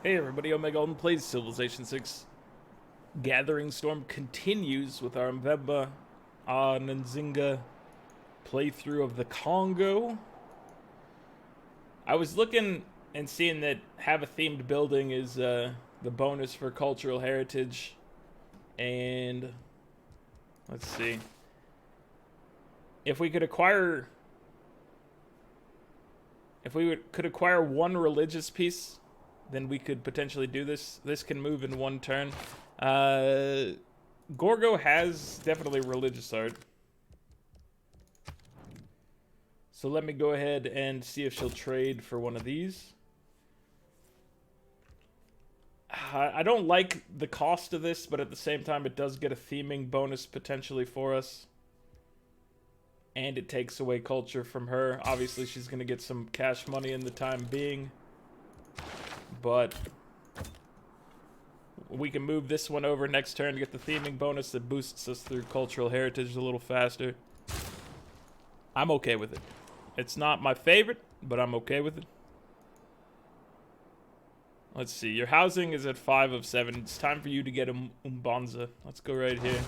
Hey everybody, Omega Alden plays Civilization 6. Gathering Storm continues with our Mbemba Nzinga playthrough of the Congo. I was looking and seeing that have a themed building is the bonus for cultural heritage. And let's see. If we could acquire could acquire one religious piece, then we could potentially do this. This can move in one turn. Gorgo has definitely religious art. So let me go ahead and see if she'll trade for one of these. I don't like the cost of this, but at the same time it does get a theming bonus potentially for us. And it takes away culture from her. Obviously she's going to get some cash money in the time being. But we can move this one over next turn to get the theming bonus that boosts us through cultural heritage a little faster. I'm okay with it. It's not my favorite, but I'm okay with it. Let's see. Your housing is at 5 of 7. It's time for you to get a Umbanza. Let's go right here.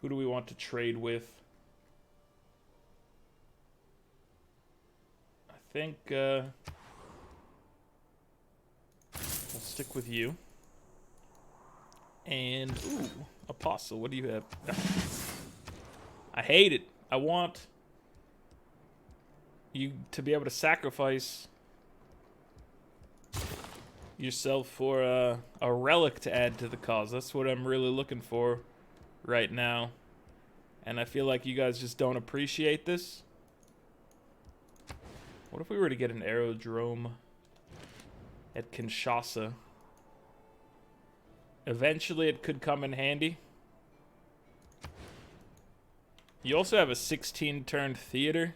Who do we want to trade with? I think we'll stick with you. And ooh, Apostle, what do you have? I hate it. I want you to be able to sacrifice yourself for a relic to add to the cause. That's what I'm really looking for right now. And I feel like you guys just don't appreciate this. What if we were to get an aerodrome at Kinshasa? Eventually it could come in handy. You also have a 16-turn theater.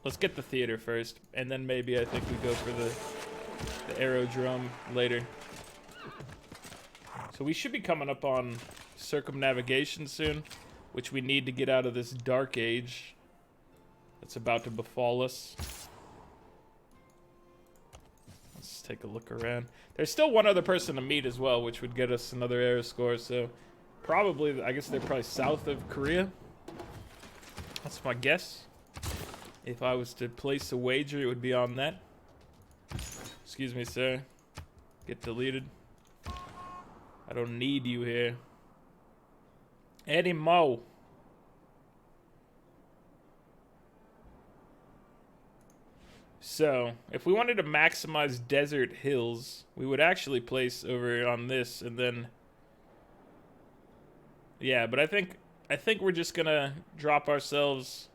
Let's get the theater first, and then maybe I think we go for the aerodrome later. So we should be coming up on circumnavigation soon, which we need to get out of this dark age that's about to befall us. Let's take a look around. There's still one other person to meet as well, which would get us another air score, so probably, I guess they're probably south of Korea. That's my guess. If I was to place a wager, it would be on that. Excuse me, sir. Get deleted. I don't need you here. Eddie Mo. So, if we wanted to maximize desert hills, we would actually place over on this and then... Yeah, but I think we're just gonna drop ourselves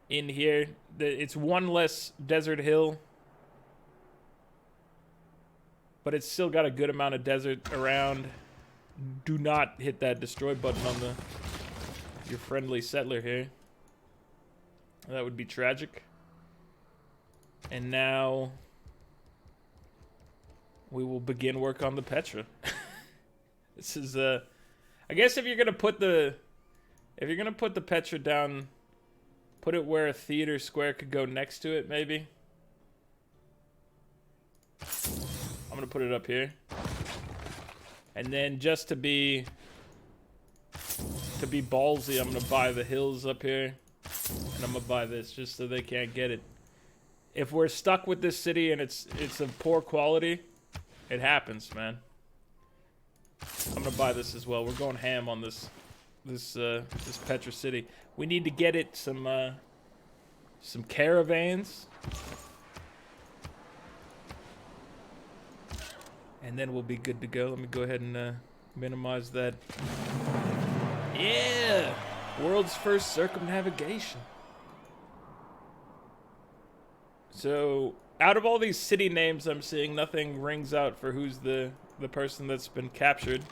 in here. It's one less desert hill, but it's still got a good amount of desert around. Do not hit that destroy button on your friendly settler here. That would be tragic. And now we will begin work on the Petra. This is I guess if you're gonna put the Petra down, put it where a theater square could go next to it, maybe. I'm gonna put it up here. And then just to be ballsy, I'm gonna buy the hills up here. And I'm gonna buy this just so they can't get it. If we're stuck with this city and it's of poor quality, it happens, man. I'm gonna buy this as well. We're going ham on this Petra city. We need to get it some caravans, and then we'll be good to go. Let me go ahead and minimize that. Yeah, world's first circumnavigation. So, out of all these city names I'm seeing, nothing rings out for who's the person that's been captured.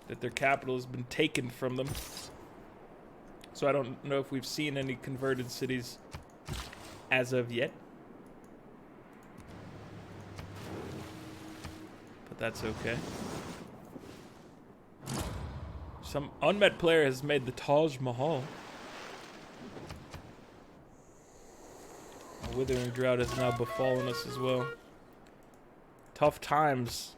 That their capital has been taken from them. So I don't know if we've seen any converted cities as of yet. But that's okay. Some unmet player has made the Taj Mahal. A withering drought has now befallen us as well. Tough times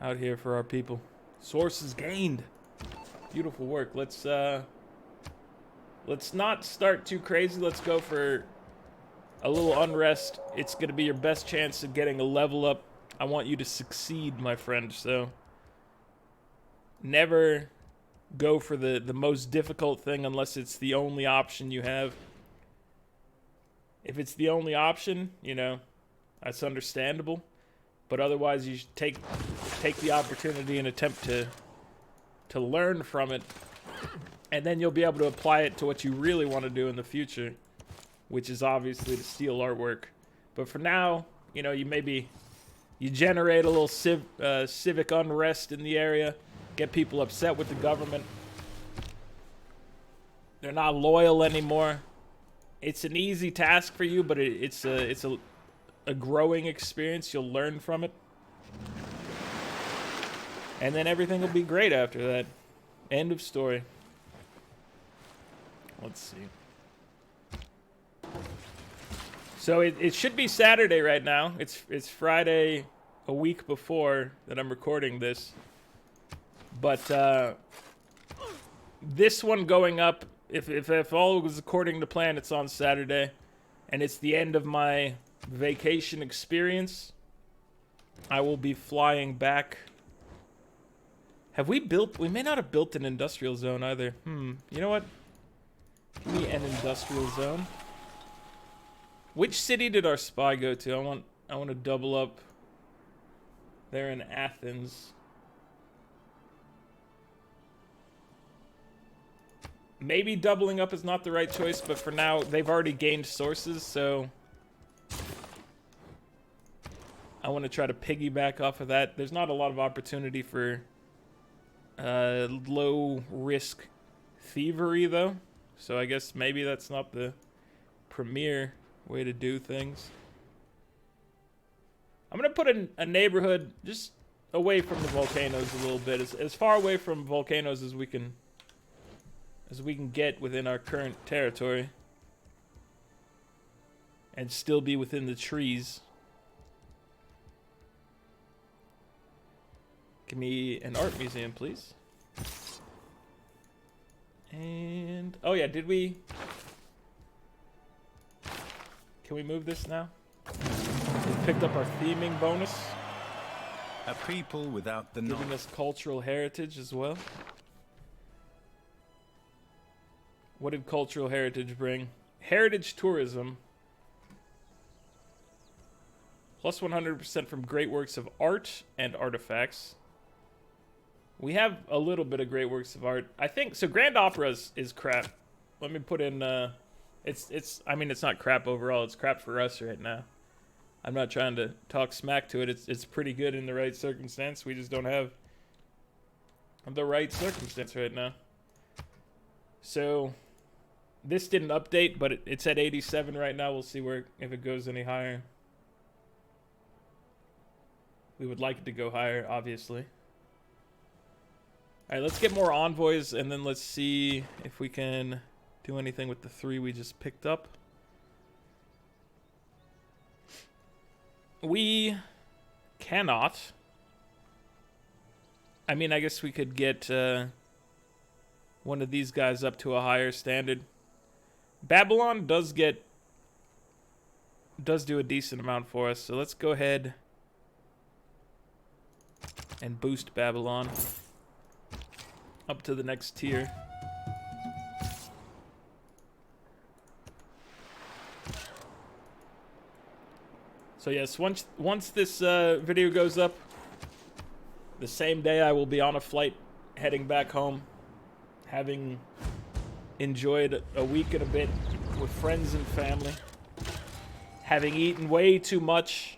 out here for our people. Sources gained. Beautiful work. Let's not start too crazy. Let's go for a little unrest. It's going to be your best chance of getting a level up. I want you to succeed, my friend. So never go for the most difficult thing unless it's the only option you have. If it's the only option, you know, that's understandable. But otherwise, you should take the opportunity and attempt to learn from it. And then you'll be able to apply it to what you really want to do in the future, which is obviously to steal artwork. But for now, you know, you generate a little civic unrest in the area, get people upset with the government. They're not loyal anymore. It's an easy task for you, but it's a growing experience. You'll learn from it. And then everything will be great after that. End of story. Let's see. So it should be Saturday right now. It's Friday a week before that I'm recording this. But this one going up, if all was according to plan, it's on Saturday. And it's the end of my vacation experience. I will be flying back. Have we built... We may not have built an industrial zone either. You know what? Give me an industrial zone. Which city did our spy go to? I want to double up. They're in Athens. Maybe doubling up is not the right choice, but for now, they've already gained sources, so I want to try to piggyback off of that. There's not a lot of opportunity for low-risk thievery, though, so I guess maybe that's not the premier way to do things. I'm going to put a neighborhood just away from the volcanoes a little bit, as far away from volcanoes as we can get within our current territory and still be within the trees. Give me an art museum, please. And oh yeah, can we move this now? We picked up our theming bonus. A people without the giving us cultural heritage as well. What did cultural heritage bring? Heritage tourism. Plus 100% from great works of art and artifacts. We have a little bit of great works of art. I think, so Grand Opera is crap. Let me put in, I mean, it's not crap overall. It's crap for us right now. I'm not trying to talk smack to it. It's pretty good in the right circumstance. We just don't have the right circumstance right now. So this didn't update, but it's at 87 right now. We'll see if it goes any higher. We would like it to go higher, obviously. All right, let's get more envoys, and then let's see if we can do anything with the 3 we just picked up. We cannot. I mean, I guess we could get one of these guys up to a higher standard. Babylon does do a decent amount for us, so let's go ahead and boost Babylon up to the next tier. So yes, once this video goes up, the same day I will be on a flight heading back home, having enjoyed a week and a bit with friends and family, having eaten way too much,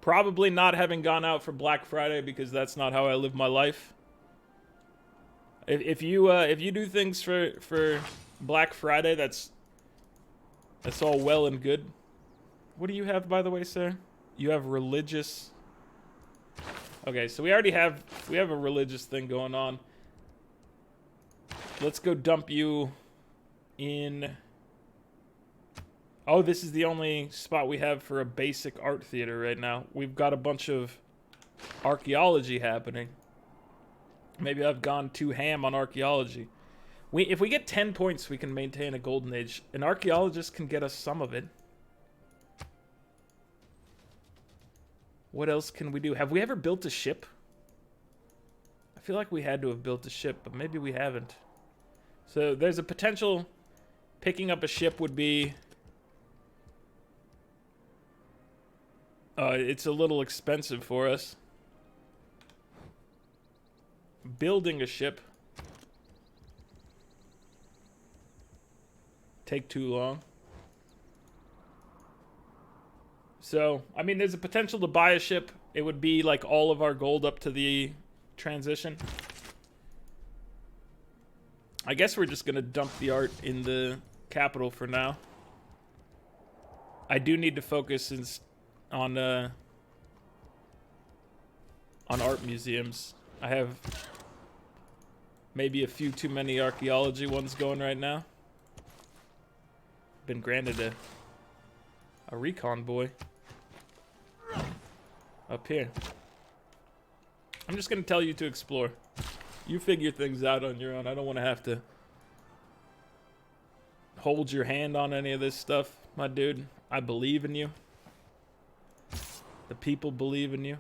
probably not having gone out for Black Friday because that's not how I live my life. If you do things for Black Friday, that's all well and good. What do you have, by the way, sir? You have religious. Okay, so we have a religious thing going on. Let's go dump you in Oh, this is the only spot we have for a basic art theater right now. We've got a bunch of archaeology happening. Maybe I've gone too ham on archaeology. If we get 10 points, we can maintain a golden age. An archaeologist can get us some of it. What else can we do? Have we ever built a ship? I feel like we had to have built a ship, but maybe we haven't. So there's a potential picking up a ship would be... it's a little expensive for us. Building a ship take too long. So, I mean, there's a potential to buy a ship. It would be like all of our gold up to the transition. I guess we're just gonna dump the art in the capital for now. I do need to focus on art museums. I have maybe a few too many archaeology ones going right now. Been granted a recon boy up here. I'm just gonna tell you to explore. You figure things out on your own. I don't want to have to hold your hand on any of this stuff, my dude. I believe in you. The people believe in you.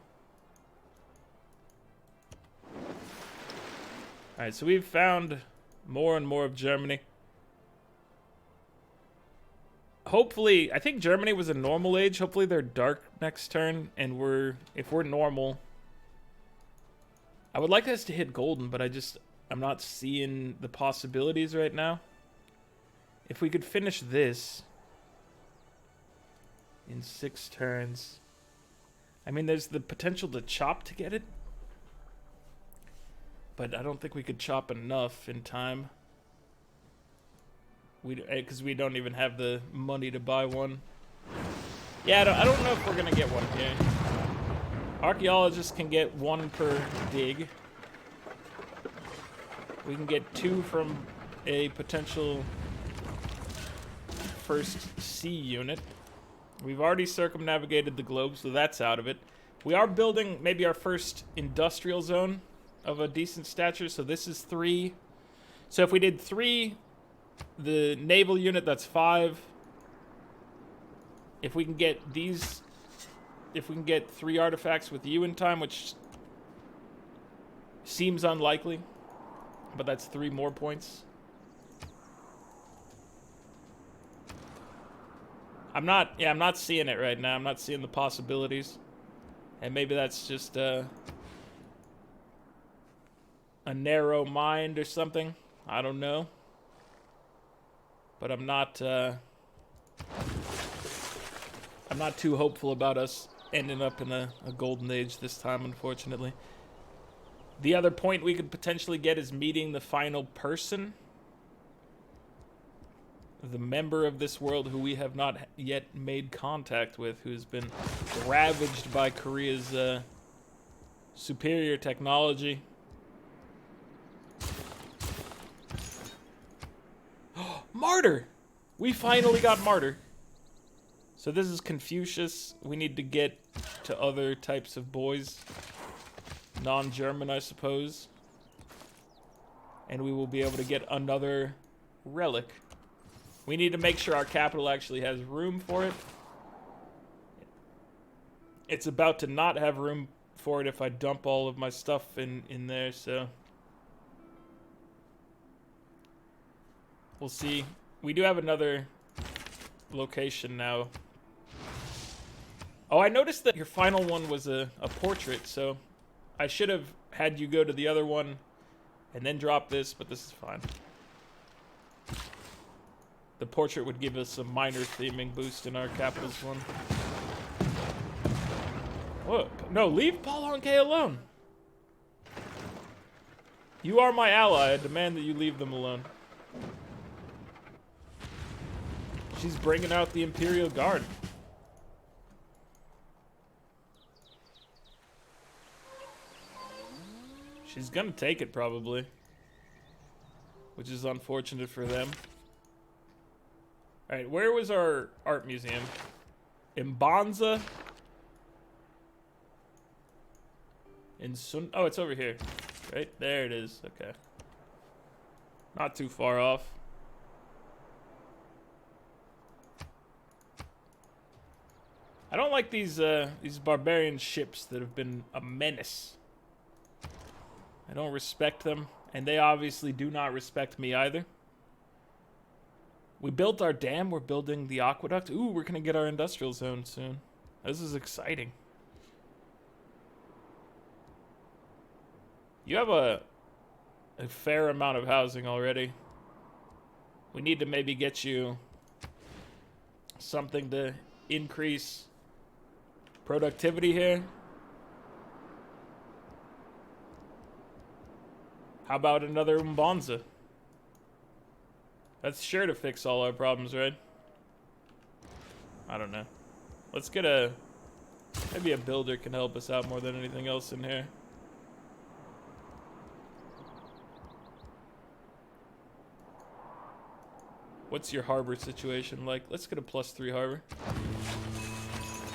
Alright, so we've found more and more of Germany. Hopefully, I think Germany was a normal age. Hopefully they're dark next turn, and if we're normal. I would like us to hit golden, but I'm not seeing the possibilities right now. If we could finish this in 6 turns. I mean, there's the potential to chop to get it. But I don't think we could chop enough in time. Because we don't even have the money to buy one. Yeah, I don't know if we're gonna get one here. Archaeologists can get 1 per dig. We can get 2 from a potential first sea unit. We've already circumnavigated the globe, so that's out of it. We are building maybe our first industrial zone of a decent stature, so this is 3. So if we did 3... the naval unit, that's 5. If we can get these, if we can get 3 artifacts with you in time, which seems unlikely, but that's 3 more points. I'm not seeing it right now. I'm not seeing the possibilities. And maybe that's just a narrow mind or something. I don't know. But I'm not too hopeful about us ending up in a golden age this time, unfortunately. The other point we could potentially get is meeting the final person. The member of this world who we have not yet made contact with, who's been ravaged by Korea's superior technology. Martyr! We finally got Martyr. So this is Confucius. We need to get to other types of boys. Non-German, I suppose. And we will be able to get another relic. We need to make sure our capital actually has room for it. It's about to not have room for it if I dump all of my stuff in there, so... we'll see. We do have another location now. Oh, I noticed that your final one was a portrait, so I should have had you go to the other one and then drop this, but this is fine. The portrait would give us a minor theming boost in our capitals one. Whoa, no, leave Palanque alone. You are my ally. I demand that you leave them alone. She's bringing out the Imperial Guard. She's gonna take it, probably. Which is unfortunate for them. All right, where was our art museum? Mbanza? In Sun... Oh, it's over here. Right? There it is. Okay. Not too far off. I don't like these barbarian ships that have been a menace. I don't respect them, and they obviously do not respect me either. We built our dam. We're building the aqueduct. Ooh, we're gonna get our industrial zone soon. This is exciting. You have a fair amount of housing already. We need to maybe get you something to increase productivity here. How about another Mbanza? That's sure to fix all our problems, right? I don't know. Let's get a... Maybe a builder can help us out more than anything else in here. What's your harbor situation like? Let's get a +3 harbor.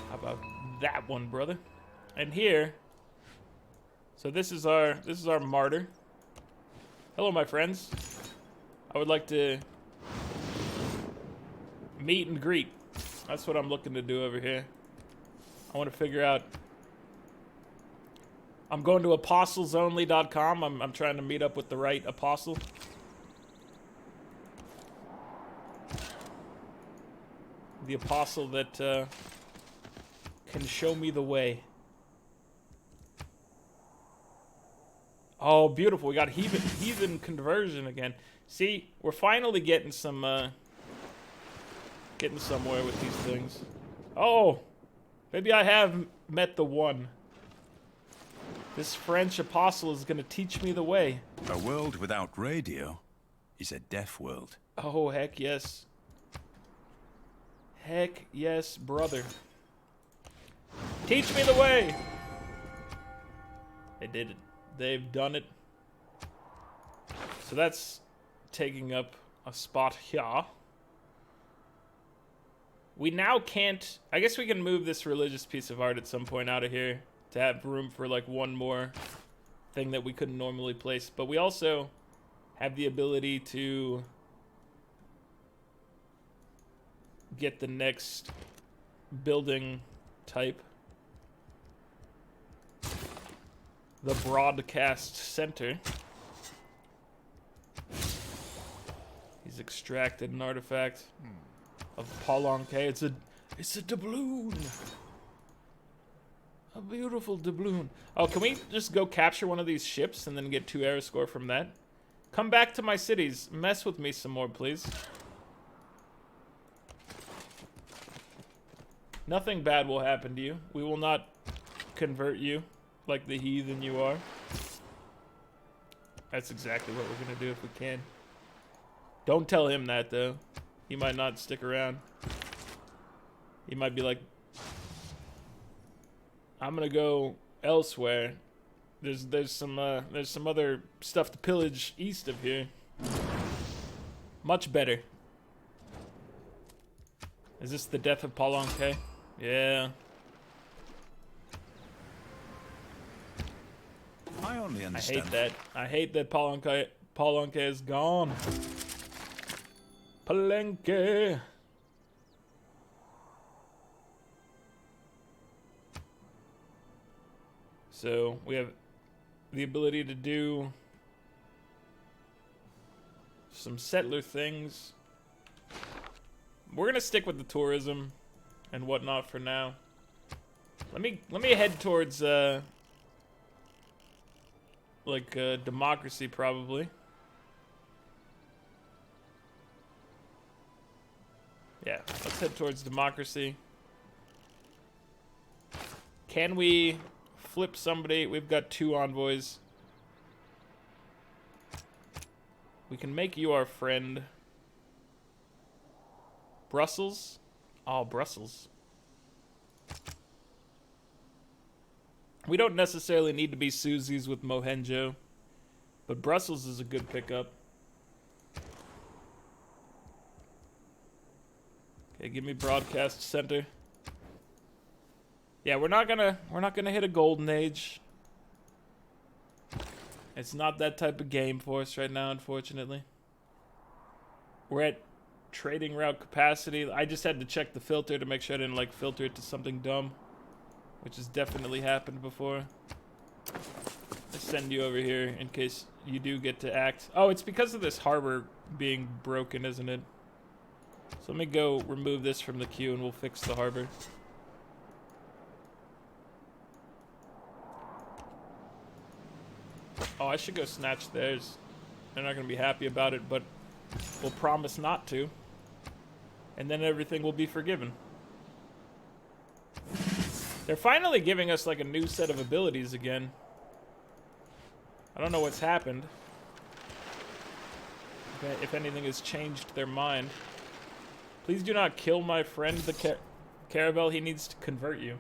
How about that one, brother? And here... So this is our martyr. Hello, my friends. I would like to meet and greet. That's what I'm looking to do over here. I want to figure out... I'm going to apostlesonly.com. I'm trying to meet up with the right apostle. The apostle that can show me the way. Oh, beautiful. We got heathen conversion again. See, we're finally getting some getting somewhere with these things. Oh, maybe I have met the one. This French apostle is going to teach me the way. A world without radio is a deaf world. Oh, heck yes. Heck yes, brother. Teach me the way. They did it. They've done it. So that's taking up a spot here. We now can't... I guess we can move this religious piece of art at some point out of here to have room for like one more thing that we couldn't normally place. But we also have the ability to get the next building type. The broadcast center. He's extracted an artifact of Palanque. It's a doubloon. A beautiful doubloon. Oh, can we just go capture one of these ships and then get 2 air score from that? Come back to my cities. Mess with me some more, please. Nothing bad will happen to you. We will not convert you like the heathen you are. That's exactly what we're gonna do if we can. Don't tell him that, though. He might not stick around. He might be like, I'm gonna go elsewhere. There's some other stuff to pillage east of here. Much better. Is this the death of Palanque? Yeah. I only understand. I hate that. I hate that Palanque is gone. Palenque. So we have the ability to do some settler things. We're gonna stick with the tourism and whatnot for now. Let me head towards democracy probably. Yeah, let's head towards democracy. Can we flip somebody? We've got 2 envoys. We can make you our friend. Brussels? Oh, Brussels. We don't necessarily need to be Susies with Mohenjo, but Brussels is a good pickup. Okay, give me broadcast center. Yeah, we're not gonna hit a golden age. It's not that type of game for us right now, unfortunately. We're at trading route capacity. I just had to check the filter to make sure I didn't like filter it to something dumb, which has definitely happened before. Let's send you over here in case you do get to act. Oh, it's because of this harbor being broken, isn't it? So let me go remove this from the queue and we'll fix the harbor. Oh, I should go snatch theirs. They're not going to be happy about it, but we'll promise not to. And then everything will be forgiven. They're finally giving us like a new set of abilities again. I don't know what's happened. If anything has changed their mind. Please do not kill my friend, the Caravel. He needs to convert you.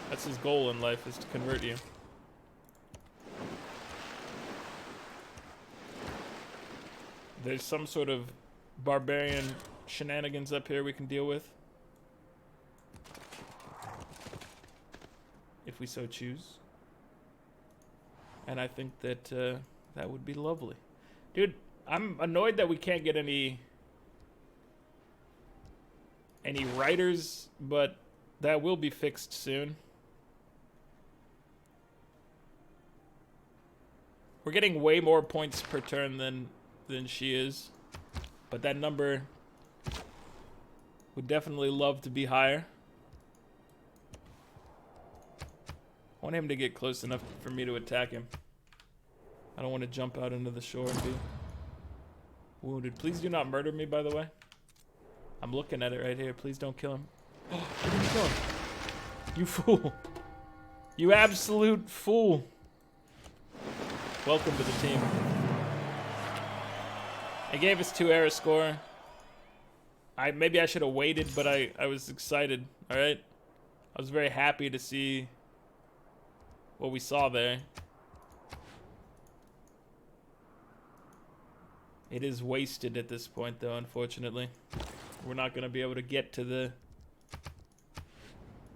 That's his goal in life, is to convert you. There's some sort of barbarian shenanigans up here we can deal with. If we so choose. And I think that that would be lovely. Dude, I'm annoyed that we can't get any writers, but that will be fixed soon. We're getting way more points per turn than she is, but that number would definitely love to be higher. I want him to get close enough for me to attack him. I don't want to jump out into the shore and be wounded. Please do not murder me, by the way. I'm looking at it right here. Please don't kill him. Oh, where did he go? You fool. You absolute fool. Welcome to the team. It gave us 2 error score. Maybe I should have waited, but I was excited, alright? I was very happy to see what we saw there. It is wasted at this point, though, unfortunately. We're not going to be able to get to the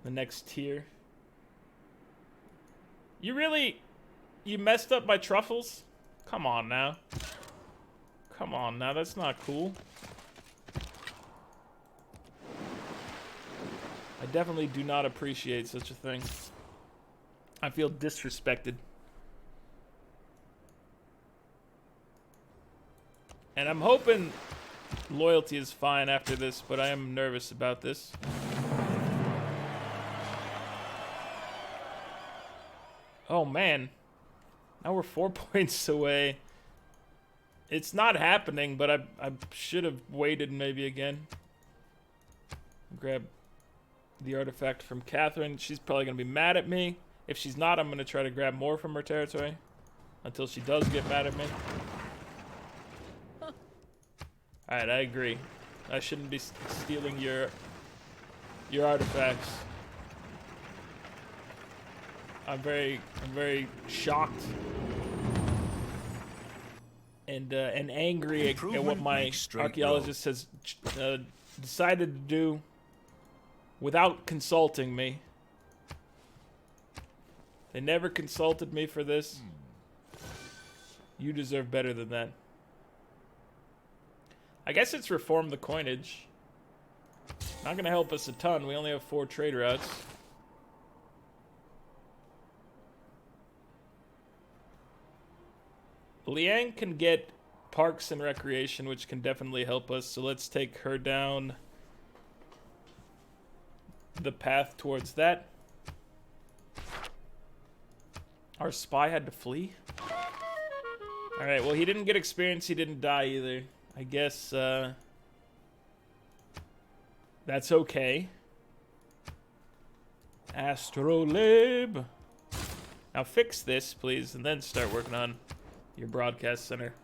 next tier. You messed up my truffles? Come on now. Come on now, that's not cool. I definitely do not appreciate such a thing. I feel disrespected. And I'm hoping loyalty is fine after this, but I am nervous about this. Oh man. Now we're 4 points away. It's not happening, but I should have waited maybe again. Grab the artifact from Catherine. She's probably going to be mad at me. If she's not, I'm going to try to grab more from her territory until she does get mad at me. Alright, I agree. I shouldn't be stealing your artifacts. I'm very shocked and angry at what my archaeologist has decided to do without consulting me. They never consulted me for this. You deserve better than that. I guess it's reform the coinage. Not gonna help us a ton. We only have 4 trade routes. Liang can get parks and recreation, which can definitely help us. So let's take her down the path towards that. Our spy had to flee? Alright, well, he didn't get experience. He didn't die either. I guess, that's okay. Astrolabe. Now fix this, please, and then start working on your broadcast center.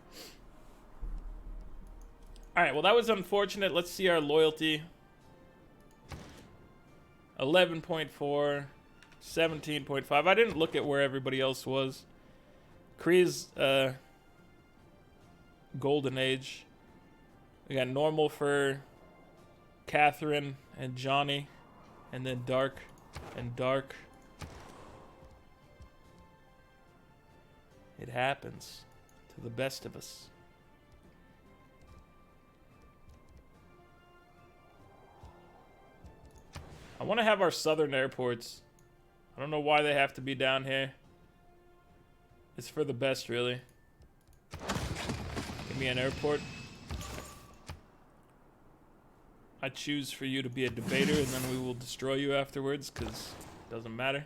Alright, well, that was unfortunate. Let's see our loyalty. 11.4, 17.5. I didn't look at where everybody else was. Korea's golden age. We got normal for Catherine and Johnny, and then dark and dark. It happens to the best of us. I want to have our southern airports. I don't know why they have to be down here. It's for the best, really. Give me an airport. I choose for you to be a debater, and then we will destroy you afterwards, because it doesn't matter.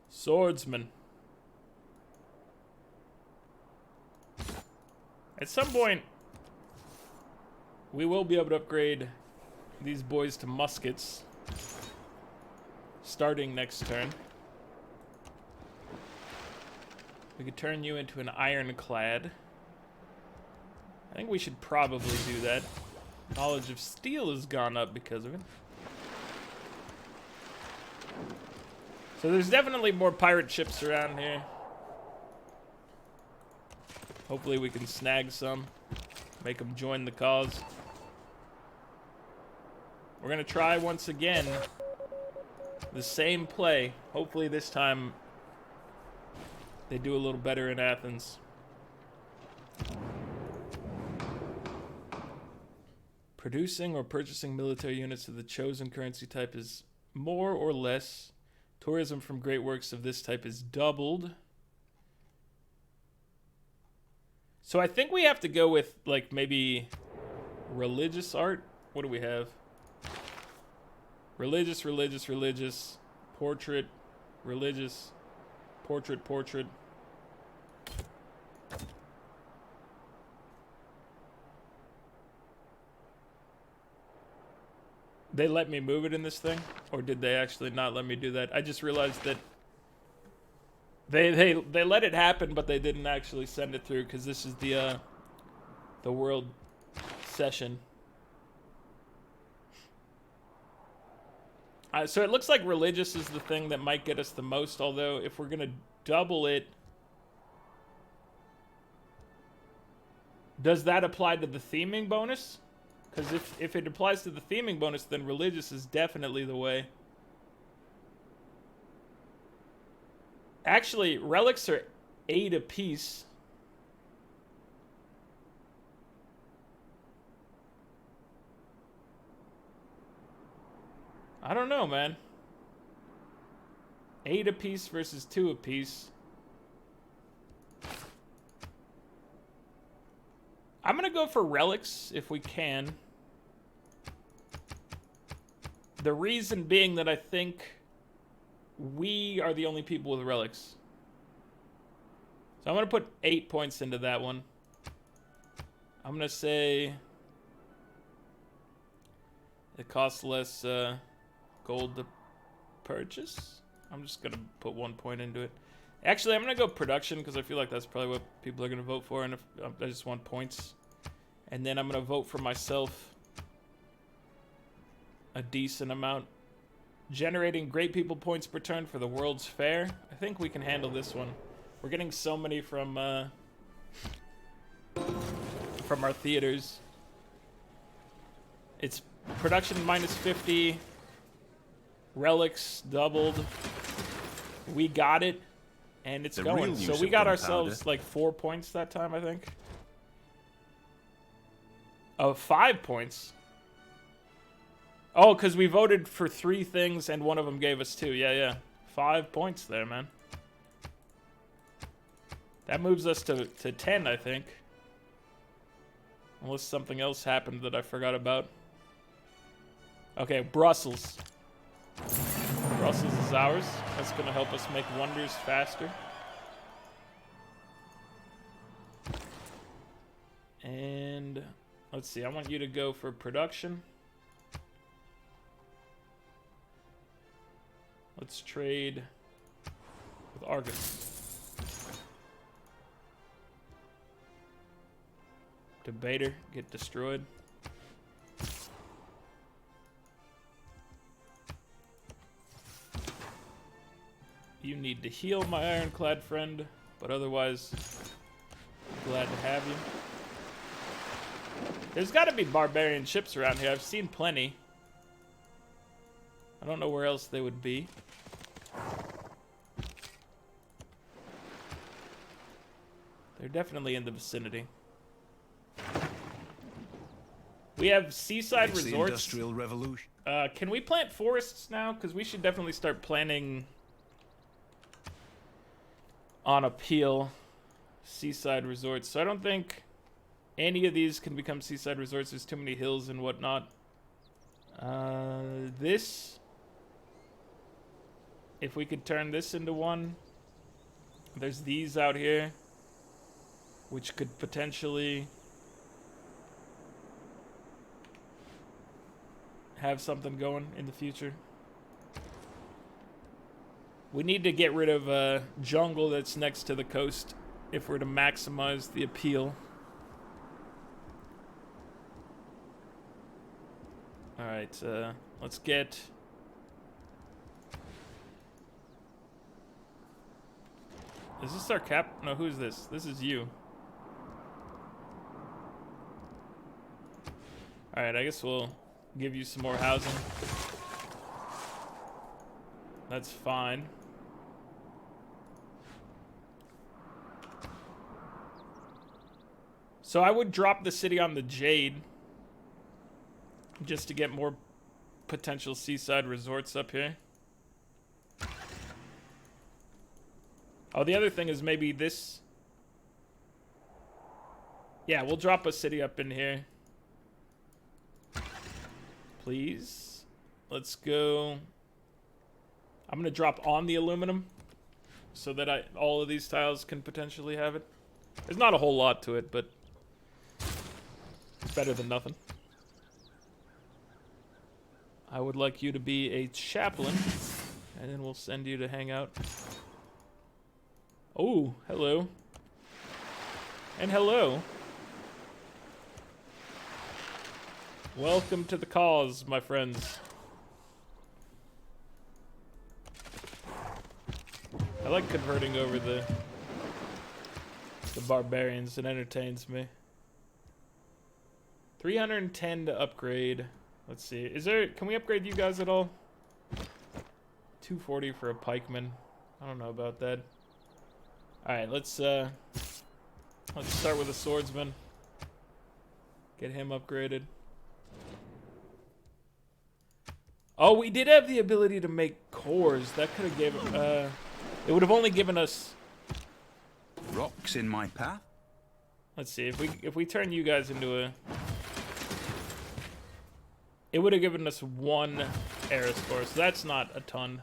Swordsman. At some point, we will be able to upgrade these boys to muskets. Starting next turn. We could turn you into an ironclad. I think we should probably do that. Knowledge of steel has gone up because of it. So there's definitely more pirate ships around here. Hopefully we can snag some. Make them join the cause. We're gonna try once again the same play. Hopefully this time they do a little better in Athens. Producing or purchasing military units of the chosen currency type is more or less. Tourism from great works of this type is doubled. So I think we have to go with, like, maybe religious art. What do we have? Religious, religious, religious. Portrait, religious. Portrait, portrait. They let me move it in this thing? Or did they actually not let me do that? I just realized that they let it happen, but they didn't actually send it through, because this is the world session. So it looks like religious is the thing that might get us the most, although if we're going to double it, does that apply to the theming bonus? Because if it applies to the theming bonus, then religious is definitely the way. Actually, relics are 8 apiece. I don't know, man. 8 apiece versus 2 apiece. I'm gonna go for relics if we can. The reason being that I think we are the only people with relics. So I'm gonna put 8 points into that one. I'm gonna say it costs less gold to purchase. I'm just gonna put 1 point into it. Actually, I'm gonna go production because I feel like that's probably what people are gonna vote for, and if I just want points. And then I'm gonna vote for myself a decent amount. Generating great people points per turn for the World's Fair. I think we can handle this one. We're getting so many from our theaters. It's production minus 50. Relics doubled. We got it. And it's going. So we got ourselves like 4 points that time, I think. Oh, 5 points. Oh, because we voted for 3 things and one of them gave us 2. Yeah. 5 points there, man. That moves us to 10, I think. Unless something else happened that I forgot about. Okay, Brussels. Brussels is ours. That's going to help us make wonders faster. And let's see. I want you to go for production. Let's trade with Argus. Debater, get destroyed. You need to heal, my ironclad friend, but otherwise, glad to have you. There's got to be barbarian ships around here. I've seen plenty. I don't know where else they would be. They're definitely in the vicinity. We have seaside resorts. The Industrial Revolution. Can we plant forests now? Because we should definitely start planning on appeal seaside resorts. So I don't think any of these can become seaside resorts. There's too many hills and whatnot. This, if we could turn this into one. There's these out here, which could potentially have something going in the future. We need to get rid of jungle that's next to the coast if we're to maximize the appeal. Alright, let's get... Is this our cap? No, who's this? This is you. Alright, I guess we'll give you some more housing. That's fine. So I would drop the city on the Jade just to get more potential seaside resorts up here. Oh, the other thing is maybe this... Yeah, we'll drop a city up in here. Please. Let's go. I'm gonna drop on the aluminum so that all of these tiles can potentially have it. There's not a whole lot to it, but it's better than nothing. I would like you to be a chaplain, and then we'll send you to hang out. Oh, hello. And hello. Welcome to the cause, my friends. I like converting over the barbarians. It entertains me. 310 to upgrade. Let's see. Is there... Can we upgrade you guys at all? 240 for a pikeman. I don't know about that. Alright, let's start with a swordsman. Get him upgraded. Oh, we did have the ability to make cores. That could have given... it would have only given us... Rocks in my path? Let's see. If we turn you guys into a... It would have given us 1 Eris core, so that's not a ton.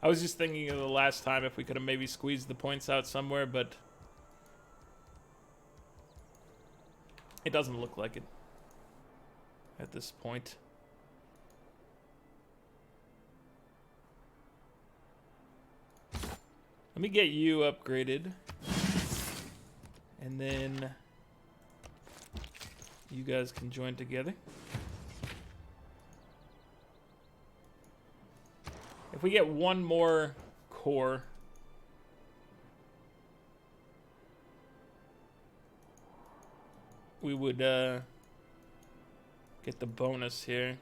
I was just thinking of the last time if we could have maybe squeezed the points out somewhere, but... It doesn't look like it at this point. Let me get you upgraded. And then you guys can join together. If we get 1 more core, we would get the bonus here.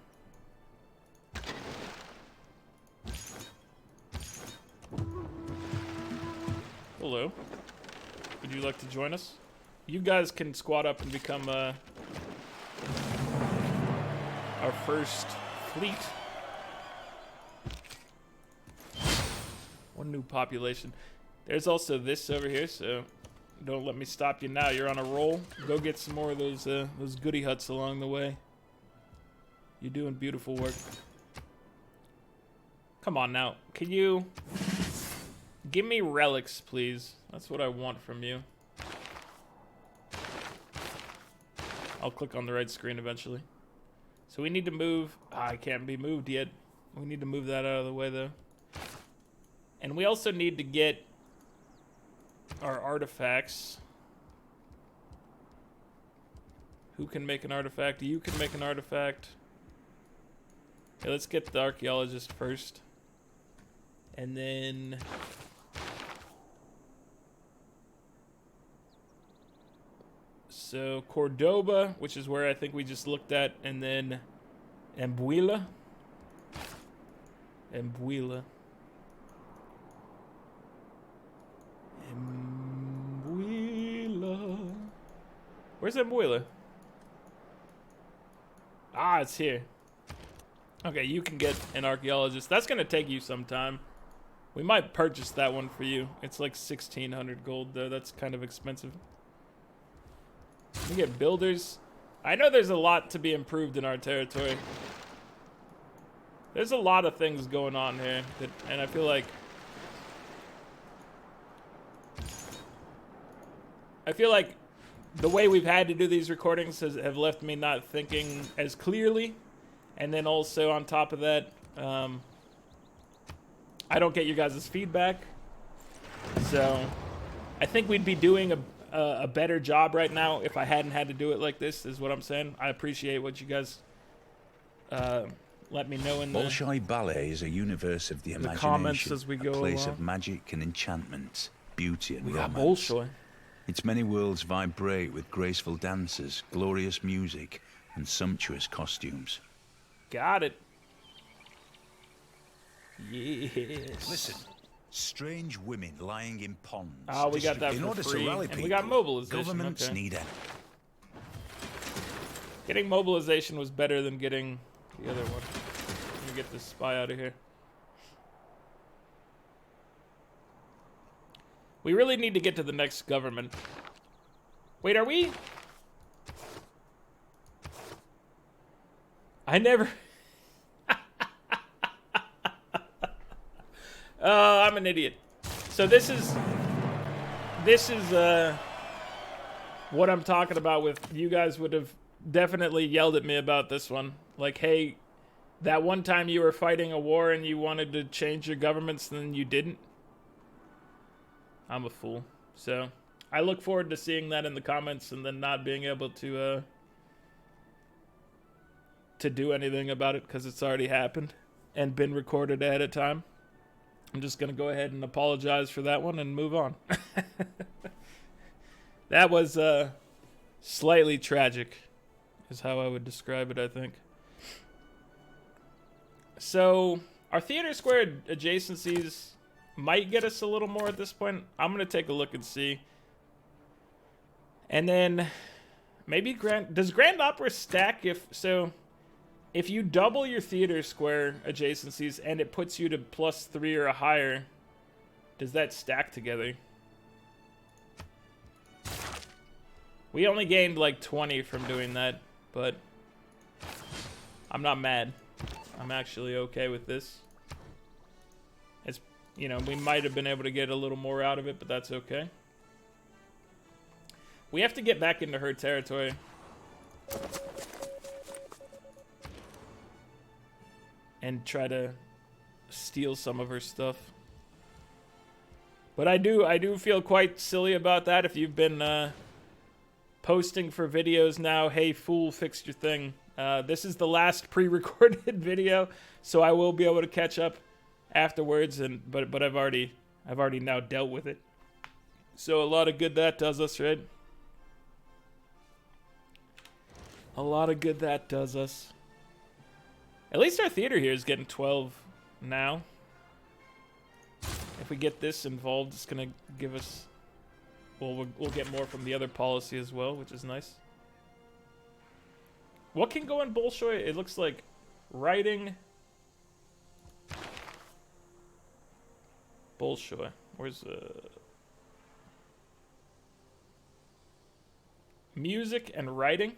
Hello. Would you like to join us? You guys can squad up and become our first fleet. 1 new population. There's also this over here, so don't let me stop you now. You're on a roll. Go get some more of those goodie huts along the way. You're doing beautiful work. Come on now. Can you give me relics, please? That's what I want from you. I'll click on the right screen eventually. So we need to move. I can't be moved yet. We need to move that out of the way, though. And we also need to get our artifacts. Who can make an artifact? You can make an artifact. Okay, let's get the archaeologist first. And then... So Cordoba, which is where I think we just looked at, and then Ambuila. Ambuila. Ambuila. Where's Ambuila? Ah, it's here. Okay, you can get an archaeologist. That's gonna take you some time. We might purchase that one for you. It's like 1,600 gold though. That's kind of expensive. We get builders. I know there's a lot to be improved in our territory. There's a lot of things going on here, and I feel like the way we've had to do these recordings have left me not thinking as clearly, and then also on top of that, I don't get you guys' feedback, so I think we'd be doing a better job right now if I hadn't had to do it like this, is what I'm saying. I appreciate what you guys let me know in the Bolshoi Ballet is a universe of the imagination, comments as we go a place along. of magic and enchantment, beauty and We got romance. Bolshoi. Its many worlds vibrate with graceful dances, glorious music, and sumptuous costumes. Got it. Yes. Listen, strange women lying in ponds. Oh, we got that in for order free, to rally and people, we got mobilization. governments Okay. need it. Getting mobilization was better than getting the other one. Let me get this spy out of here. We really need to get to the next government. Wait, are we? I never... I'm an idiot. So this is what I'm talking about with, you guys would have definitely yelled at me about this one. Like, hey, that one time you were fighting a war and you wanted to change your governments and then you didn't. I'm a fool. So I look forward to seeing that in the comments and then not being able to do anything about it because it's already happened and been recorded ahead of time. I'm just going to go ahead and apologize for that one and move on. That was slightly tragic, is how I would describe it, I think. So, our theater square adjacencies might get us a little more at this point. I'm going to take a look and see. And then, maybe does Grand Opera stack if you double your theater square adjacencies and it puts you to +3 or higher, does that stack together? We only gained like 20 from doing that, but I'm not mad. I'm actually okay with this. It's, you know, we might have been able to get a little more out of it, but that's okay. We have to get back into her territory. And try to steal some of her stuff. But I do feel quite silly about that. If you've been posting for videos now, hey fool, fix your thing. This is the last pre-recorded video, so I will be able to catch up afterwards. But I've already now dealt with it. So a lot of good that does us, right? A lot of good that does us. At least our theater here is getting 12 now. If we get this involved, it's going to give us... Well, we'll get more from the other policy as well, which is nice. What can go in Bolshoi? It looks like writing... Bolshoi. Where's music and writing?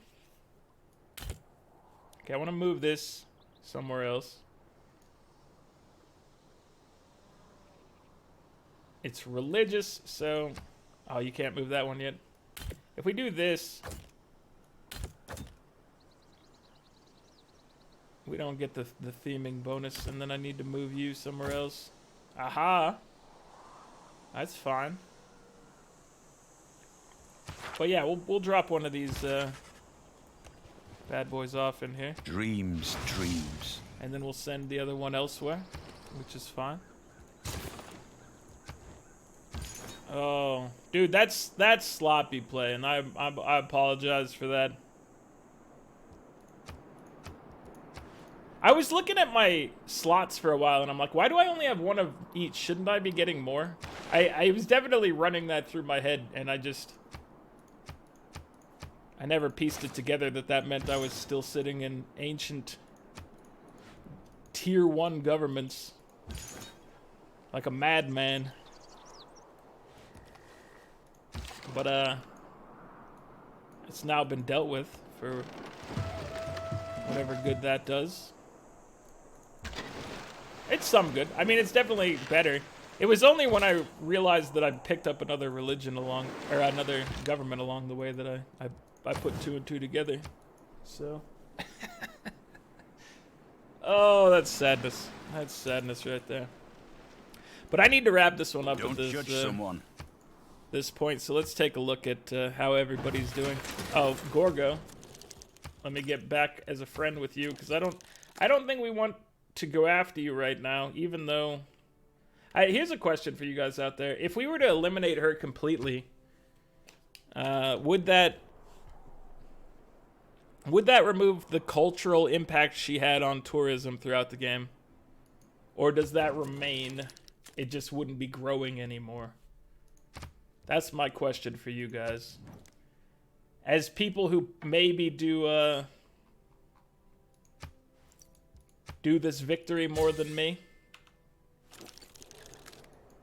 Okay, I want to move this somewhere else. It's religious, so... Oh, you can't move that one yet. If we do this... We don't get the theming bonus, and then I need to move you somewhere else. Aha! That's fine. But yeah, we'll drop one of these bad boys off in here. Dreams. And then we'll send the other one elsewhere, which is fine. Oh, dude, that's sloppy play, and I apologize for that. I was looking at my slots for a while, and I'm like, why do I only have one of each? Shouldn't I be getting more? I was definitely running that through my head, and I never pieced it together that meant I was still sitting in ancient tier 1 governments like a madman. But it's now been dealt with for whatever good that does. It's some good. I mean, it's definitely better. It was only when I realized that I picked up another religion along, or another government along the way, that I put 2 and 2 together. So. Oh, that's sadness. That's sadness right there. But I need to wrap this one up. Don't at judge someone. This point, so let's take a look at how everybody's doing. Oh, Gorgo, let me get back as a friend with you, because I don't think we want to go after you right now, even though... here's a question for you guys out there. If we were to eliminate her completely, would that remove the cultural impact she had on tourism throughout the game? Or does that remain? It just wouldn't be growing anymore. That's my question for you guys. As people who maybe do this victory more than me,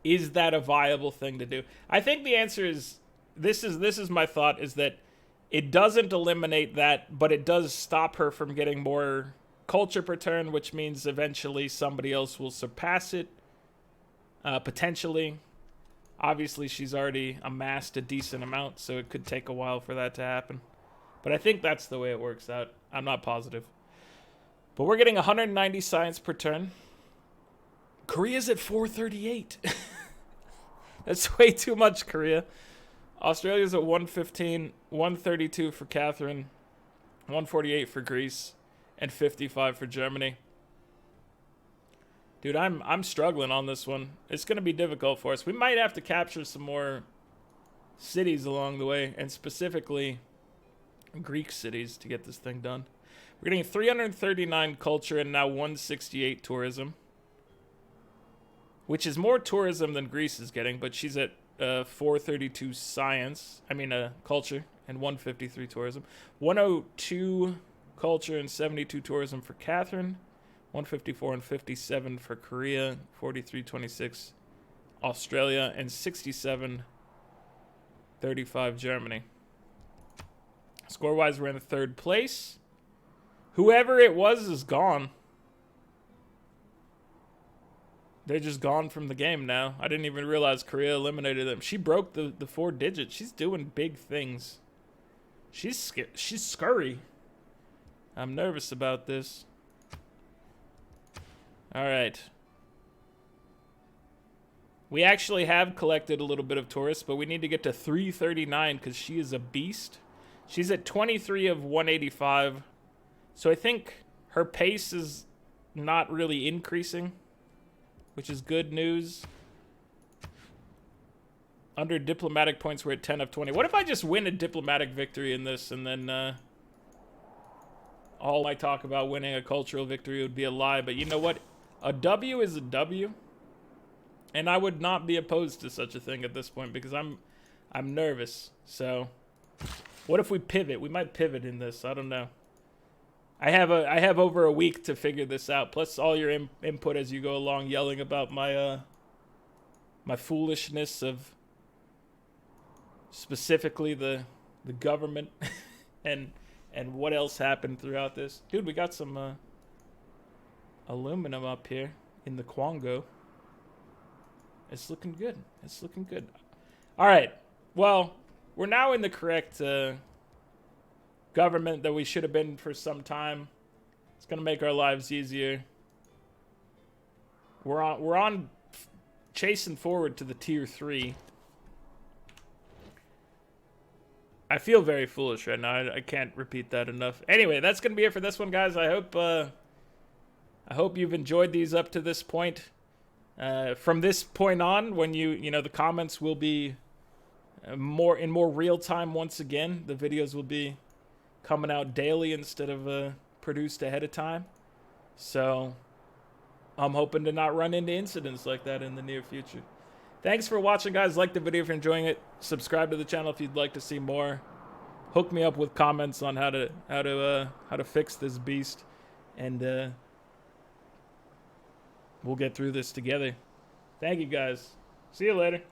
is that a viable thing to do? I think the answer is, this is my thought, is that it doesn't eliminate that, but it does stop her from getting more culture per turn, which means eventually somebody else will surpass it, potentially. Obviously, she's already amassed a decent amount, so it could take a while for that to happen. But I think that's the way it works out. I'm not positive. But we're getting 190 science per turn. Korea's at 438. That's way too much, Korea. Australia's at 115, 132 for Catherine, 148 for Greece, and 55 for Germany. Dude, I'm struggling on this one. It's going to be difficult for us. We might have to capture some more cities along the way, and specifically Greek cities, to get this thing done. We're getting 339 culture and now 168 tourism, which is more tourism than Greece is getting, but she's at 432 science. I mean, culture, and 153 tourism. 102 culture and 72 tourism for Catherine. 154 and 57 for Korea, 43-26 Australia, and 67-35 Germany. Score-wise, we're in 3rd place. Whoever it was is gone. They're just gone from the game now. I didn't even realize Korea eliminated them. She broke the 4 digits. She's doing big things. She's scurry. I'm nervous about this. All right. We actually have collected a little bit of tourists, but we need to get to 339 because she is a beast. She's at 23 of 185. So I think her pace is not really increasing, which is good news. Under diplomatic points, we're at 10 of 20. What if I just win a diplomatic victory in this, and then all I talk about winning a cultural victory would be a lie? But you know what? A W is a W, and I would not be opposed to such a thing at this point, because I'm nervous. So what if we pivot? We might pivot in this. I don't know. I have over a week to figure this out, plus all your input as you go along, yelling about my my foolishness of specifically the government and what else happened throughout this. Dude, we got some aluminum up here in the Kongo. It's looking good. It's looking good. All right. Well, we're now in the correct government that we should have been for some time. It's going to make our lives easier. We're on chasing forward to the tier 3. I feel very foolish right now. I can't repeat that enough. Anyway, that's going to be it for this one, guys. I hope you've enjoyed these up to this point. From this point on, when the comments will be in more real time once again. The videos will be coming out daily instead of produced ahead of time. So I'm hoping to not run into incidents like that in the near future. Thanks for watching, guys. Like the video if you're enjoying it. Subscribe to the channel if you'd like to see more. Hook me up with comments on how to fix this beast, and we'll get through this together. Thank you, guys. See you later.